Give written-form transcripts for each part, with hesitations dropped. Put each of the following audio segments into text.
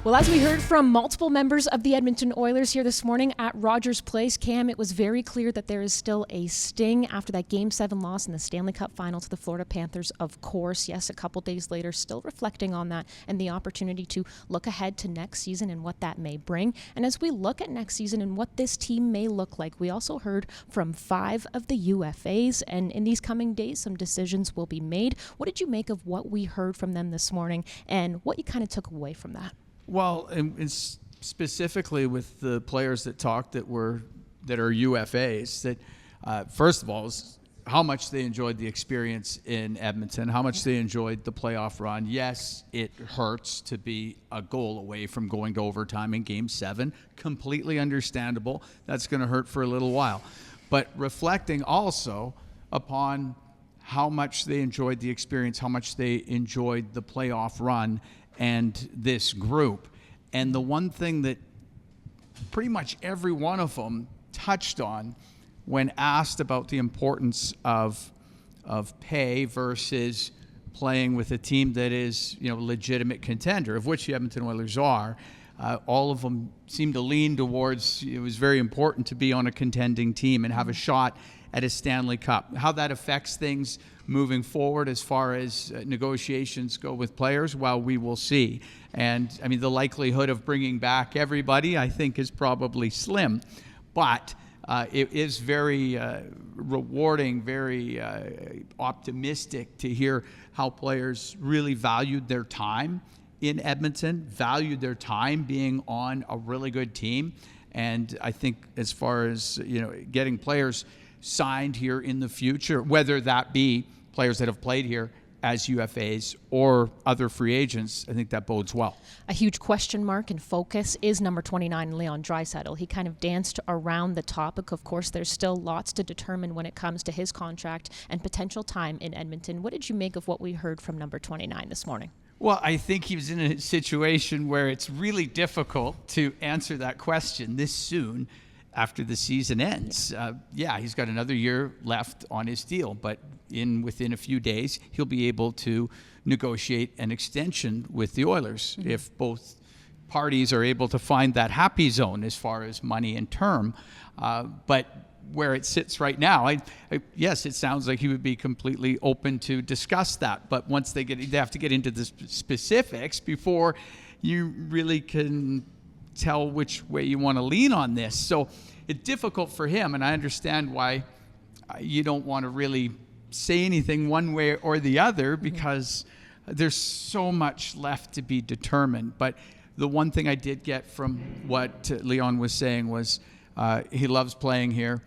Well, as we heard from multiple members of the Edmonton Oilers here this morning at Rogers Place, Cam, it was very clear that there is still a sting after that Game 7 loss in the Stanley Cup final to the Florida Panthers, of course. Yes, a couple days later, still reflecting on that and the opportunity to look ahead to next season and what that may bring. And as we look at next season and what this team may look like, we also heard from 5 of the UFAs, and in these coming days, some decisions will be made. What did you make of what we heard from them this morning and what you kind of took away from that? Well, and specifically with the players that talked that are UFAs, that first of all is how much they enjoyed the experience in Edmonton, how much they enjoyed the playoff run. Yes, it hurts to be a goal away from going to overtime in Game 7. Completely understandable. That's going to hurt for a little while. But reflecting also upon how much they enjoyed the experience, how much they enjoyed the playoff run and this group. And the one thing that pretty much every one of them touched on when asked about the importance of pay versus playing with a team that is, legitimate contender, of which the Edmonton Oilers are, all of them seemed to lean towards it was very important to be on a contending team and have a shot at a Stanley Cup. How that affects things moving forward as far as negotiations go with players, well, we will see. And, the likelihood of bringing back everybody, I think, is probably slim. But it is very rewarding, very optimistic to hear how players really valued their time in Edmonton, valued their time being on a really good team. And I think as far as, getting players signed here in the future, whether that be players that have played here as UFAs or other free agents, I think that bodes well. A huge question mark and focus is number 29, Leon Draisaitl. He kind of danced around the topic. Of course, there's still lots to determine when it comes to his contract and potential time in Edmonton. What did you make of what we heard from number 29 this morning? Well, I think he was in a situation where it's really difficult to answer that question this soon after the season ends. He's got another year left on his deal, but within a few days, he'll be able to negotiate an extension with the Oilers if both parties are able to find that happy zone as far as money and term. But where it sits right now, yes, it sounds like he would be completely open to discuss that. But once they have to get into the specifics before you really can tell which way you want to lean on this. So it's difficult for him, and I understand why you don't want to really say anything one way or the other because there's so much left to be determined. But the one thing I did get from what Leon was saying was he loves playing here.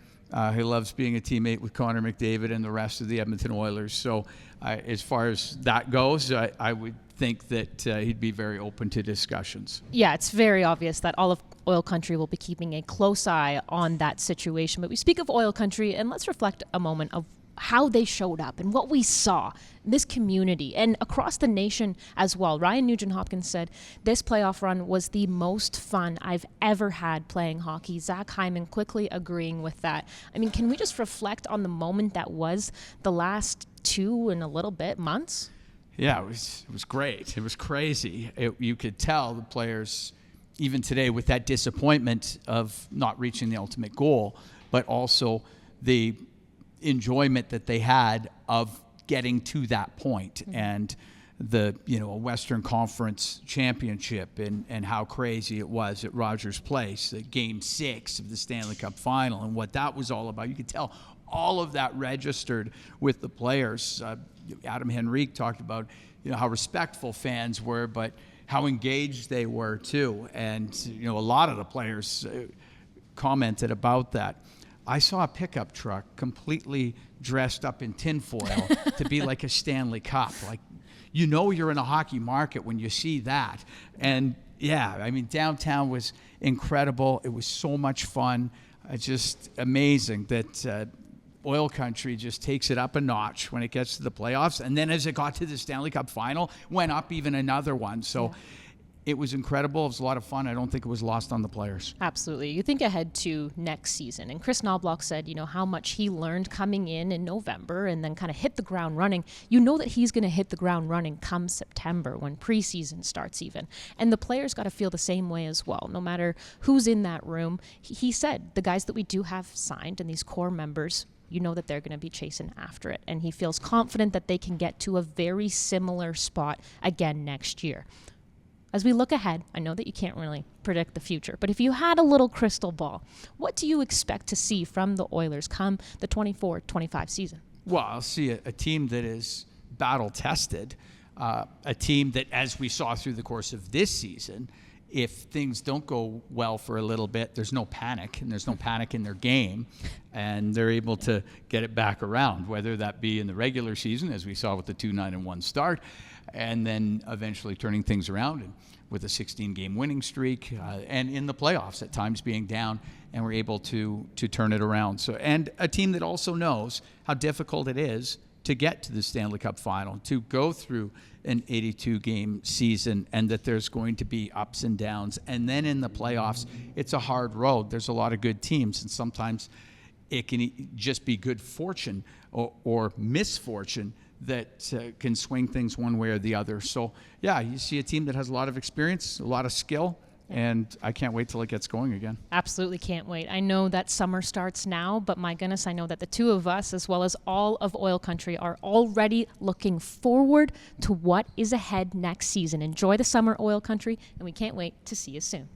He loves being a teammate with Connor McDavid and the rest of the Edmonton Oilers. So as far as that goes, I would think that he'd be very open to discussions. Yeah, it's very obvious that all of Oil Country will be keeping a close eye on that situation. But we speak of Oil Country, and let's reflect a moment of how they showed up and what we saw in this community and across the nation as well. Ryan Nugent-Hopkins said this playoff run was the most fun I've ever had playing hockey. Zach Hyman quickly agreeing with that. Can we just reflect on the moment that was the last 2 and a little bit months? Yeah, it was great. It was crazy. You could tell the players, even today, with that disappointment of not reaching the ultimate goal, but also the enjoyment that they had of getting to that point and the Western Conference championship and how crazy it was at Rogers Place, the Game 6 of the Stanley Cup final and what that was all about. You could tell all of that registered with the players. Adam Henrique talked about how respectful fans were, but how engaged they were too. And a lot of the players commented about that. I saw a pickup truck completely dressed up in tinfoil to be like a Stanley Cup. Like, you're in a hockey market when you see that. And downtown was incredible. It was so much fun. Just amazing that Oil Country just takes it up a notch when it gets to the playoffs. And then as it got to the Stanley Cup final, went up even another one. So it was incredible. It was a lot of fun. I don't think it was lost on the players. Absolutely. You think ahead to next season. And Chris Knobloch said, how much he learned coming in November and then kind of hit the ground running. You know that he's going to hit the ground running come September when preseason starts even. And the players got to feel the same way as well, no matter who's in that room. He said the guys that we do have signed and these core members, that they're going to be chasing after it. And he feels confident that they can get to a very similar spot again next year. As we look ahead, I know that you can't really predict the future, but if you had a little crystal ball, what do you expect to see from the Oilers come the 24-25 season? Well, I'll see a team that is battle-tested, a team that, as we saw through the course of this season, if things don't go well for a little bit, there's no panic, and there's no panic in their game, and they're able to get it back around, whether that be in the regular season, as we saw with the 2-9-1 start, and then eventually turning things around and with a 16-game winning streak, and in the playoffs at times being down, and we're able to turn it around. So, and a team that also knows how difficult it is to get to the Stanley Cup final, to go through an 82-game season, and that there's going to be ups and downs. And then in the playoffs, it's a hard road. There's a lot of good teams, and sometimes it can just be good fortune or misfortune that can swing things one way or the other. So, yeah, you see a team that has a lot of experience, a lot of skill, and I can't wait till it gets going again. Absolutely can't wait. I know that summer starts now, but my goodness, I know that the two of us, as well as all of Oil Country, are already looking forward to what is ahead next season. Enjoy the summer, Oil Country, and we can't wait to see you soon.